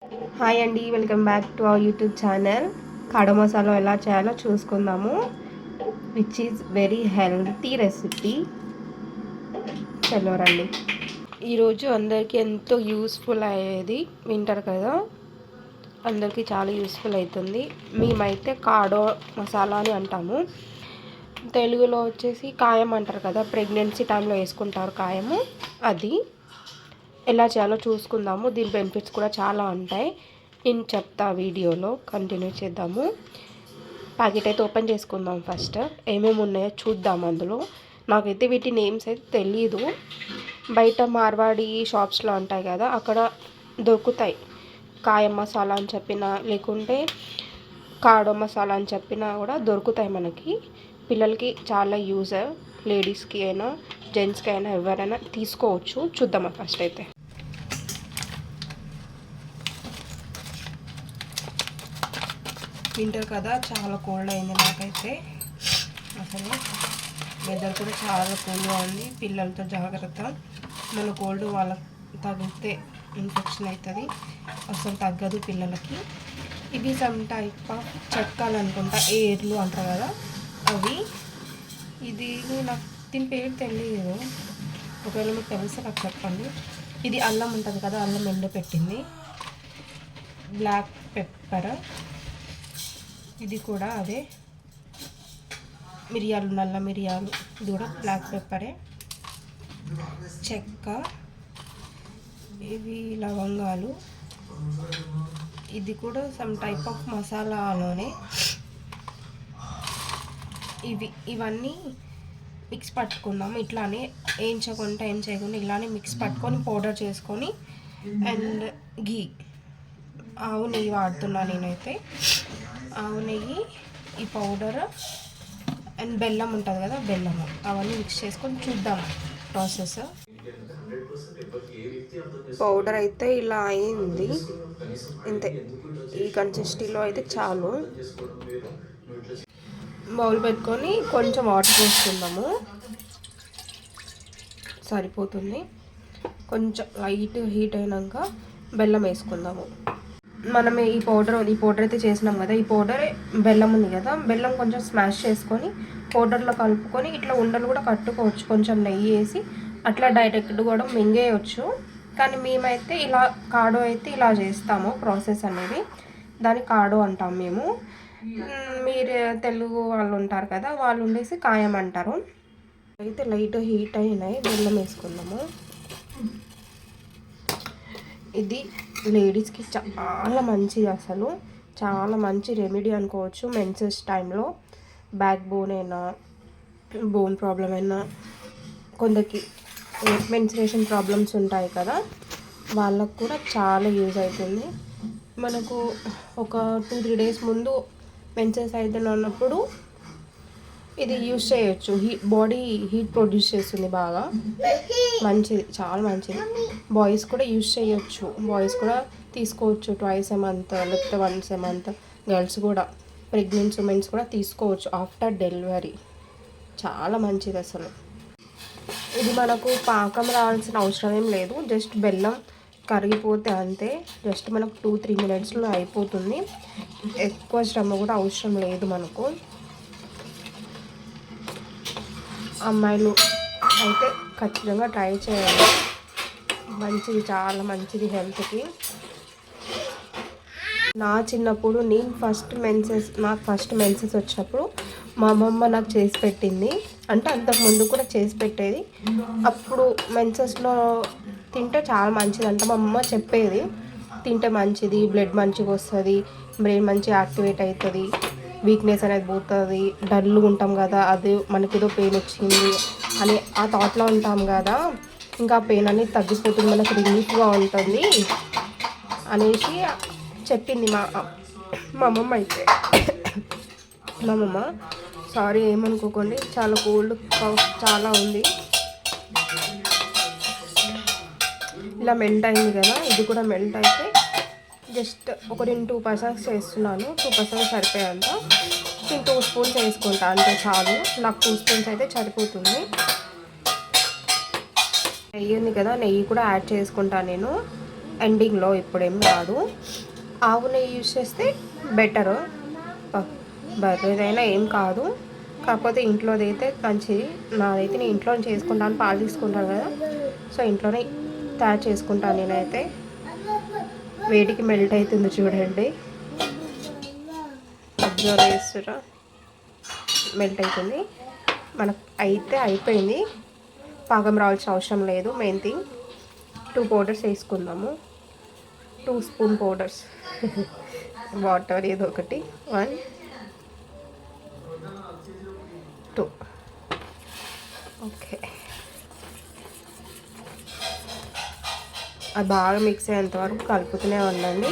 Hi అండి, welcome back to our YouTube channel. కాడ మసాలా ఎలా చేయాలో చూసుకుందాము, which is very healthy recipe. చలో రండి. ఈరోజు అందరికీ ఎంతో యూస్ఫుల్ అయ్యేది వింటారు కదా, అందరికీ చాలా యూస్ఫుల్ అవుతుంది. మేమైతే కాడో మసాలా అని అంటాము, తెలుగులో వచ్చేసి కాయం అంటారు కదా, ప్రెగ్నెన్సీ టైంలో వేసుకుంటారు కాయము. అది ఎలా చేయాలో చూసుకుందాము. దీని బెనిఫిట్స్ కూడా చాలా ఉంటాయి, నేను చెప్తా. వీడియోలో కంటిన్యూ చేద్దాము. ప్యాకెట్ అయితే ఓపెన్ చేసుకుందాం. ఫస్ట్ ఏమేమి ఉన్నాయో చూద్దాం. అందులో నాకైతే వీటి నేమ్స్ అయితే తెలీదు. బయట మార్వాడి షాప్స్లో ఉంటాయి కదా, అక్కడ దొరుకుతాయి. కాయం మసాలా అని చెప్పినా, లేకుంటే కాడో మసాలా అని చెప్పినా కూడా దొరుకుతాయి మనకి. పిల్లలకి చాలా యూజ్, లేడీస్కి అయినా జెంట్స్కి అయినా ఎవరైనా తీసుకోవచ్చు. చూద్దామా ఫస్ట్ అయితే. వింటర్ కదా, చాలా కోల్డ్ అయింది నాకైతే. అసలు వెదర్ కూడా చాలా కూల్గా ఉంది. పిల్లలతో జాగ్రత్త, మన కోల్డ్ వాళ్ళకి తగిలితే ఇన్ఫెక్షన్ అవుతుంది, అసలు తగ్గదు పిల్లలకి. ఇవి సమ్ టైప్ ఆఫ్ చెక్కలు అనుకుంటా, ఏర్లు అంటారు కదా అవి. ఇది నాకు దీని పేరు తెలియదు, ఒకవేళ మీకు తెలిస్తే నాకు చెప్పండి. ఇది అల్లం ఉంటుంది కదా, అల్లం ఎండబెట్టింది. బ్లాక్ పెప్పర్, ఇది కూడా అదే. మిరియాలు, నల్ల మిరియాలు, ఇది కూడా బ్లాక్ పెప్పరే. చెక్క, ఇవి లవంగాలు, ఇది కూడా సమ్ టైప్ ఆఫ్ మసాలాలోనే. ఇవన్నీ మిక్స్ పట్టుకుందాము. ఇట్లానే ఏం చేయకుండా ఇలానే మిక్స్ పట్టుకొని పౌడర్ చేసుకొని, అండ్ ఘీ, ఆవు నెయ్యి వాడుతున్నా నేనైతే. ఆవు నెయ్యి, ఈ పౌడర్ అండ్ బెల్లం ఉంటుంది కదా, బెల్లము, అవన్నీ మిక్స్ చేసుకొని చూద్దాం ప్రాసెస్. పౌడర్ అయితే ఇలా అయింది, ఇంతే. ఈ కన్సిస్టెన్సీలో అయితే చాలు. బౌల్ పెట్టుకొని కొంచెం వాటర్ పోసుకుందాము, సరిపోతుంది. కొంచెం లైట్ హీట్ అయినాక బెల్లం వేసుకుందాము. మనం ఈ పౌడర్ అయితే చేసినాం కదా, ఈ పౌడర్ బెల్లం ఉంది కదా, బెల్లం కొంచెం స్మాష్ చేసుకొని పౌడర్లో కలుపుకొని ఇట్లా ఉండలు కూడా కట్టుకోవచ్చు. కొంచెం నెయ్యి వేసి అట్లా డైరెక్ట్ కూడా మింగేయచ్చు. కానీ మేమైతే ఇలా కాడో అయితే ఇలా చేస్తాము ప్రాసెస్ అనేది, దాన్ని కాడో అంటాం మేము. మీరు తెలుగు వాళ్ళు ఉంటారు కదా, వాళ్ళు ఉండేసి కాయం అంటారు. అయితే లైట్ హీట్ అయినాయి, బెల్లం వేసుకుందాము. ఇది లేడీస్కి చాలా మంచిది, అసలు చాలా మంచి రెమెడీ అనుకోవచ్చు. మెన్సెస్ టైంలో బ్యాక్ బోన్ అయినా, బోన్ ప్రాబ్లం అయినా, కొందరికి మెన్స్ట్రుయేషన్ ప్రాబ్లమ్స్ ఉంటాయి కదా, వాళ్ళకు కూడా చాలా యూజ్ అవుతుంది. మనకు ఒక 2-3 డేస్ ముందు మెన్సెస్ అయితే ఉన్నప్పుడు ఇది యూజ్ చేయొచ్చు. బాడీ హీట్ ప్రొడ్యూస్ చేస్తుంది బాగా, మంచిది, చాలా మంచిది. బాయ్స్ కూడా యూజ్ చేయొచ్చు, బాయ్స్ కూడా తీసుకోవచ్చు. 2 మంత్ లేకపోతే 1 మంత్. గర్ల్స్ కూడా, ప్రెగ్నెంట్ ఉమెన్స్ కూడా తీసుకోవచ్చు ఆఫ్టర్ డెలివరీ. చాలా మంచిది అసలు. ఇది మనకు పాకం రావాల్సిన అవసరం ఏం లేదు, జస్ట్ బెల్లం కరిగిపోతే అంతే. జస్ట్ మనకు 2-3 మినిట్స్లో అయిపోతుంది. ఎక్కువ శ్రమ కూడా అవసరం లేదు మనకు. అమ్మాయిలు అయితే ఖచ్చితంగా ట్రై చేయాలి, మంచిది, చాలా మంచిది హెల్త్కి. నా చిన్నప్పుడు నాకు ఫస్ట్ మెన్సెస్ వచ్చినప్పుడు మా అమ్మమ్మ నాకు చేసి పెట్టింది. అంటే అంతకుముందు కూడా చేసి పెట్టేది. అప్పుడు మెన్సెస్లో తింటే చాలా మంచిది అంట, మా అమ్మ చెప్పేది. తింటే మంచిది, బ్లడ్ మంచిగా వస్తుంది, బ్రెయిన్ మంచిగా యాక్టివేట్ అవుతుంది, వీక్నెస్ అనేది పోతుంది, డల్గా ఉంటాం కదా, అది మనకి ఏదో పెయిన్ వచ్చింది అని ఆ థాట్లో ఉంటాం కదా, ఇంకా పెయిన్ అనేది తగ్గిపోతుంది, మనకు రిలీఫ్గా ఉంటుంది అనేసి చెప్పింది మా అమ్మమ్మ అయితే. మా అమ్మమ్మ, సారీ ఏమనుకోకండి, చాలా కోల్డ్ చాలా ఉంది. ఇలా మెల్ట్ అయింది కదా, ఇది కూడా మెల్ట్ అయితే జస్ట్ ఒక 2% చేస్తున్నాను. 2% సరిపోయేంత. నేను 2 స్పూన్స్ వేసుకుంటా అంతే, చాలు. నాకు 2 స్పూన్స్ అయితే సరిపోతుంది. నెయ్యి ఉంది కదా, నెయ్యి కూడా యాడ్ చేసుకుంటాను నేను. ఎండింగ్లో ఇప్పుడేం రాదు. ఆవు నెయ్యి యూజ్ చేస్తే బెటరు. బర్రెదైనా ఏం కాదు, కాకపోతే ఇంట్లోది అయితే మంచిది. నాదైతే నేను ఇంట్లో చేసుకుంటాను, పాలు తీసుకుంటాను కదా, సో ఇంట్లోనే తయారు చేసుకుంటాను నేనైతే. వేడికి మెల్ట్ అవుతుంది చూడండి, అబ్జర్వ్ చేస్తురా, మెల్ట్ అవుతుంది. మనకు అయితే అయిపోయింది, పాకం రావాల్సిన అవసరం లేదు. మెయిన్ థింగ్ 2 పౌడర్స్ వేసుకుందాము, 2 స్పూన్ పౌడర్స్ వాటర్ ఏదో ఒకటి, 1 2 ఓకే. అది బాగా మిక్స్ అయ్యేంత వరకు కలుపుతూనే ఉండండి.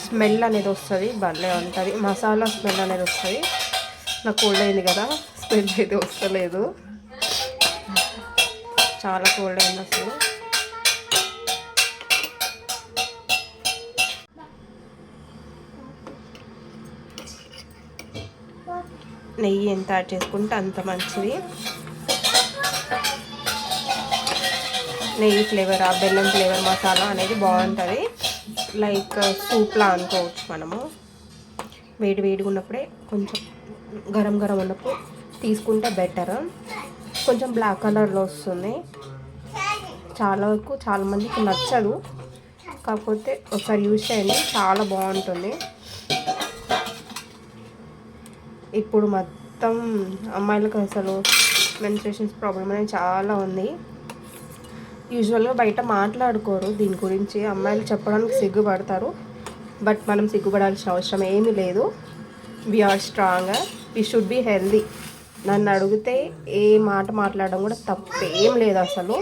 స్మెల్ అనేది వస్తుంది, భలే ఉంటుంది, మసాలా స్మెల్ అనేది వస్తుంది. నాకు కోల్డ్ అయింది కదా, స్మెల్ అయితే వస్తలేదు, చాలా కోల్డ్ అయింది అసలు. నెయ్యి ఎంత యాడ్ చేసుకుంటే అంత మంచిది. నెయ్యి ఫ్లేవర్, ఆ బెల్లం ఫ్లేవర్, మసాలా అనేది బాగుంటుంది. లైక్ సూప్లా అనుకోవచ్చు మనము. వేడి వేడిగా ఉన్నప్పుడే, కొంచెం గరం గరం ఉన్నప్పుడు తీసుకుంటే బెటర్. కొంచెం బ్లాక్ కలర్లో వస్తుంది, చాలా వరకు చాలామందికి నచ్చదు, కాకపోతే ఒకసారి యూజ్ చేయండి, చాలా బాగుంటుంది. ఇప్పుడు మొత్తం అమ్మాయిలకు అసలు మెన్స్ట్రుయేషన్స్ ప్రాబ్లం అనేది చాలా ఉంది. యూజువల్గా బయట మాట్లాడుకోరు దీని గురించి, అమ్మాయిలు చెప్పడానికి సిగ్గుపడతారు. బట్ మనం సిగ్గుపడాల్సిన అవసరం ఏమీ లేదు. We are strong, we should be healthy. నన్ను అడిగితే ఏ మాట మాట్లాడడం కూడా తప్పేం లేదు అసలు.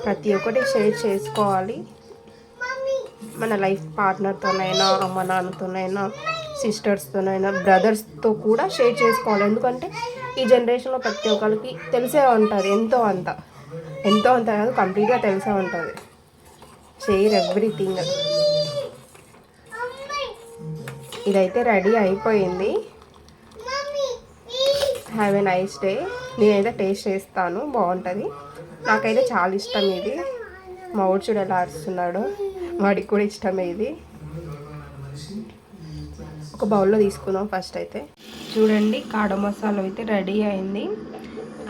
ప్రతి ఒక్కటి షేర్ చేసుకోవాలి, మన లైఫ్ పార్ట్నర్తోనైనా, అమ్మ నాన్నతోనైనా, సిస్టర్స్తోనైనా, బ్రదర్స్తో కూడా షేర్ చేసుకోవాలి. ఎందుకంటే ఈ జనరేషన్లో ప్రతి ఒక్కరికి తెలిసే ఉంటుంది, ఎంతో అంత కాదు, కంప్లీట్గా తెలిసే ఉంటుంది. Share everything. ఇదైతే రెడీ అయిపోయింది. Have a nice day. నేనైతే టేస్ట్ చేస్తాను, బాగుంటుంది. నాకైతే చాలా ఇష్టం ఇది. మా ఊరు చూడు ఎలా అరుస్తున్నాడు, వాడికి కూడా ఇష్టమే ఇది. ఒక బౌల్లో తీసుకుందాం ఫస్ట్. అయితే చూడండి, కాడ మసాలా అయితే రెడీ అయింది.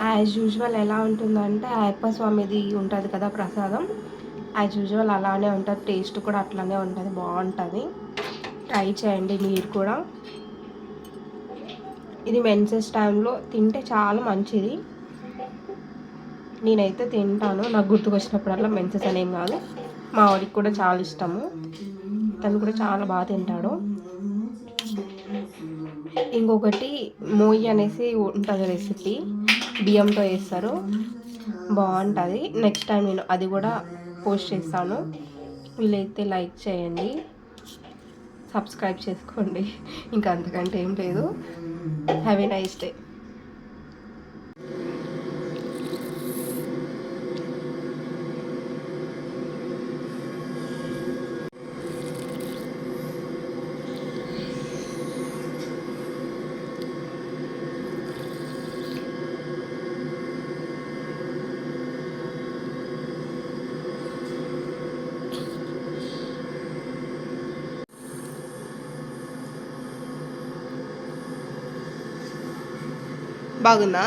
యాజ్ యూజువల్ ఎలా ఉంటుందంటే, అయ్యప్ప స్వామిది ఉంటుంది కదా ప్రసాదం, యాజ్ యూజువల్ అలానే ఉంటుంది, టేస్ట్ కూడా అట్లానే ఉంటుంది, బాగుంటుంది. ట్రై చేయండి మీరు కూడా. ఇది మెన్సెస్ టైంలో తింటే చాలా మంచిది. నేనైతే తింటాను, నాకు గుర్తుకొచ్చినప్పుడల్లా. మెన్సెస్ అనేం కాదు, మా వాడికి కూడా చాలా ఇష్టము, తను కూడా చాలా బాగా తింటాడు. ఇంకొకటి మోయి అనేసి ఉంటుంది రెసిపీ, బియ్యంతో వేస్తారు, బాగుంటుంది. నెక్స్ట్ టైం నేను అది కూడా పోస్ట్ చేస్తాను. వీలైతే లైక్ చేయండి, సబ్స్క్రైబ్ చేసుకోండి, ఇంకా అంతకంటే ఏం లేదు. Have a nice day. బాగుందా?